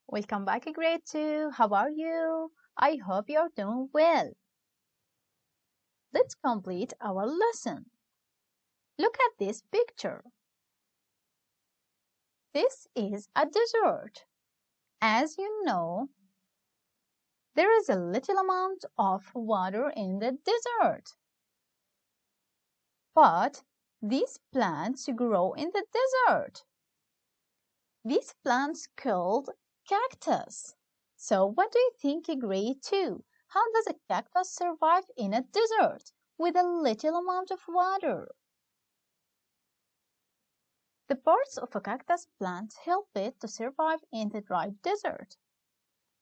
Welcome back, grade 2. How are you? I hope you're doing well. Let's complete our lesson. Look at this picture. This is a desert. As you know, there is a little amount of water in the desert. But these plants grow in the desert. These plants called cactus. So what do you think, grade 2? How does a cactus survive in a desert with a little amount of water? The parts of a cactus plant help it to survive in the dry desert.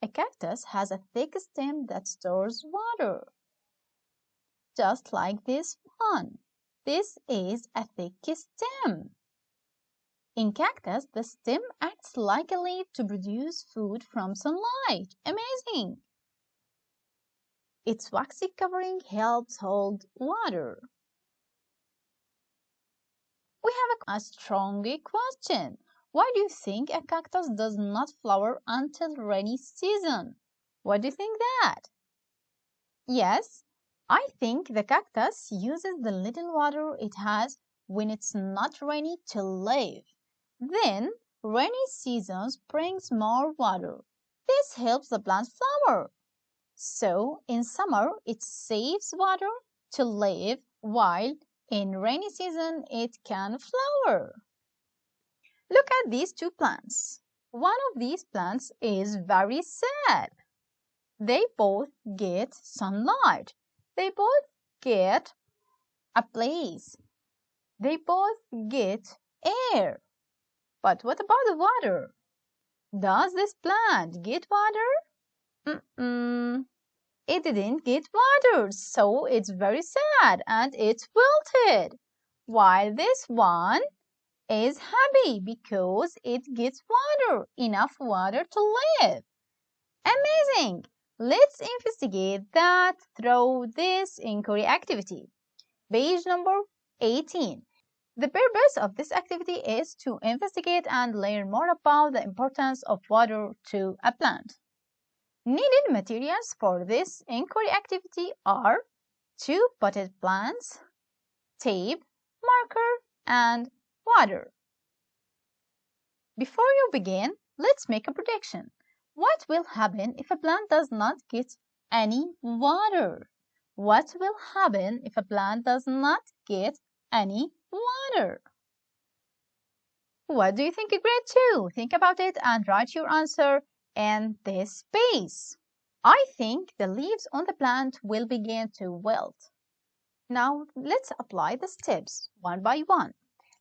A cactus has a thick stem that stores water, just like this one. This is a thick stem. In cactus, the stem acts like a leaf to produce food from sunlight. Amazing! Its waxy covering helps hold water. We have a strong question. Why do you think a cactus does not flower until rainy season? What do you think that? Yes, I think the cactus uses the little water it has when it's not rainy to live. Then, rainy seasons brings more water. This helps the plant flower. So, in summer, it saves water to live, while in rainy season, it can flower. Look at these two plants. One of these plants is very sad. They both get sunlight. They both get a place. They both get air. But what about the water? Does this plant get water? It didn't get water, so it's very sad and it's wilted. While this one is happy because it gets water, enough water to live. Amazing! Let's investigate that through this inquiry activity. Page number 18. The purpose of this activity is to investigate and learn more about the importance of water to a plant. Needed materials for this inquiry activity are 2 potted plants, tape, marker, and water. Before you begin, let's make a prediction. What will happen if a plant does not get any water? What will happen if a plant does not get any water? What do you think, grade 2? Think about it and write your answer in this space. I think the leaves on the plant will begin to wilt. Now let's apply the steps one by one.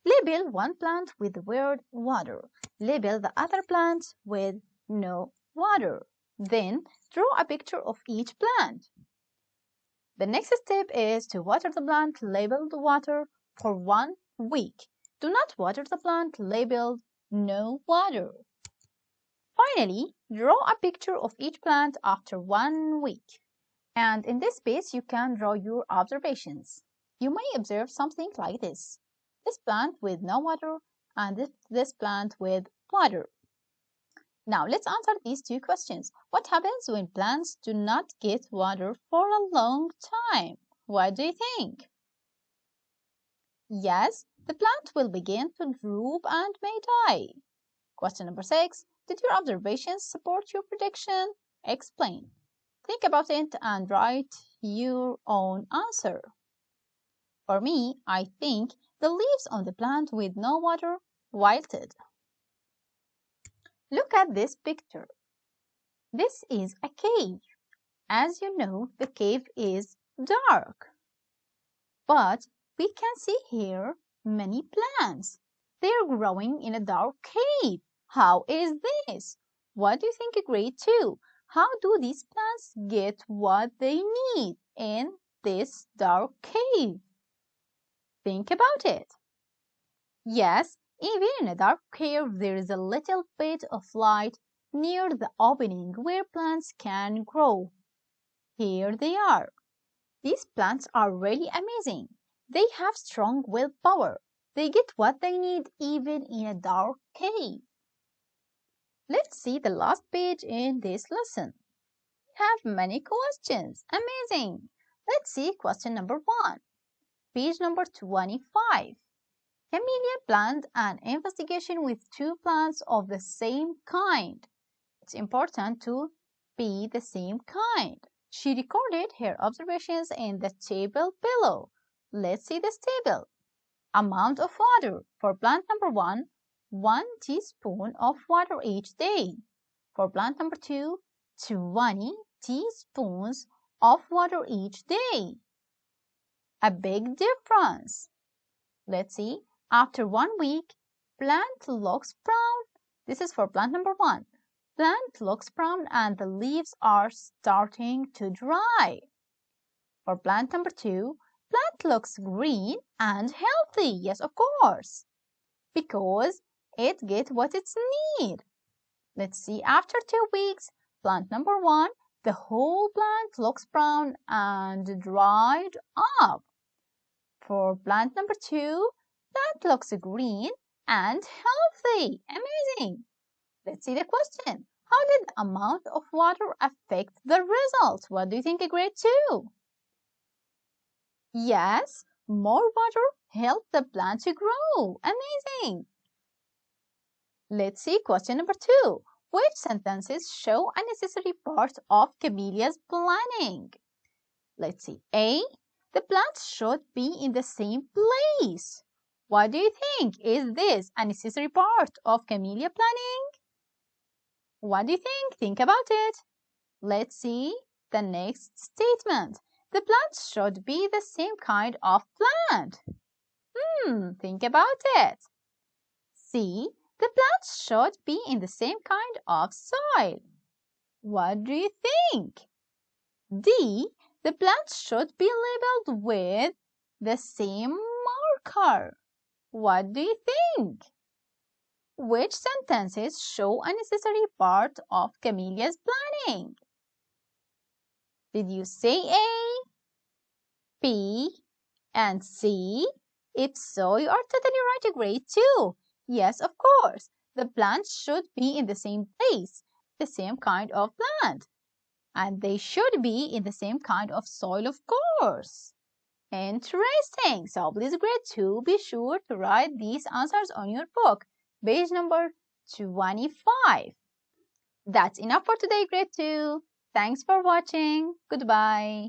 Label one plant with the word water. Label the other plant with no water. Then draw a picture of each plant. The next step is to water the plant labeled water for 1 week. Do not water the plant labeled no water. Finally, draw a picture of each plant after 1 week. And in this space, you can draw your observations. You may observe something like this. This plant with no water and this plant with water. Now let's answer these two questions. What happens when plants do not get water for a long time? What do you think? Yes, the plant will begin to droop and may die. Question number 6. Did your observations support your prediction? Explain. Think about it and write your own answer. For me, I think the leaves on the plant with no water wilted. Look at this picture. This is a cave. As you know, the cave is dark. But we can see here many plants. They are growing in a dark cave. How is this? What do you think, grade 2? How do these plants get what they need in this dark cave? Think about it. Yes, even in a dark cave, there is a little bit of light near the opening where plants can grow. Here they are. These plants are really amazing. They have strong willpower. They get what they need even in a dark cave. Let's see the last page in this lesson. We have many questions. Amazing! Let's see question number 1. Page number 25. Camellia planned an investigation with 2 plants of the same kind. It's important to be the same kind. She recorded her observations in the table below. Let's see this table. Amount of water. For plant number 1, 1 teaspoon of water each day. For plant number 2, 20 teaspoons of water each day. A big difference. Let's see. After 1 week, plant looks brown. This is for plant number 1. Plant looks brown and the leaves are starting to dry. For plant number 2, plant looks green and healthy. Yes, of course, because it gets what it needs. Let's see, after 2 weeks, plant number 1, the whole plant looks brown and dried up. For plant number 2, plant looks green and healthy. Amazing. Let's see the question. How did the amount of water affect the result? What do you think, grade 2? Yes, more water helped the plant to grow. Amazing. Let's see question number 2. Which sentences show a necessary part of Camellia's planning? Let's see. A. The plants should be in the same place. What do you think? Is this a necessary part of Camellia planning? What do you think? Think about it. Let's see the next statement. The plants should be the same kind of plant. Think about it. C. The plants should be in the same kind of soil. What do you think? D. The plants should be labeled with the same marker. What do you think? Which sentences show a necessary part of Camellia's planning? Did you say A, B, and C? If so, you are totally right, grade 2. Yes, of course. The plants should be in the same place, the same kind of plant. And they should be in the same kind of soil, of course. Interesting. So please, grade 2, be sure to write these answers on your book, page number 25. That's enough for today, grade 2. Thanks for watching. Goodbye.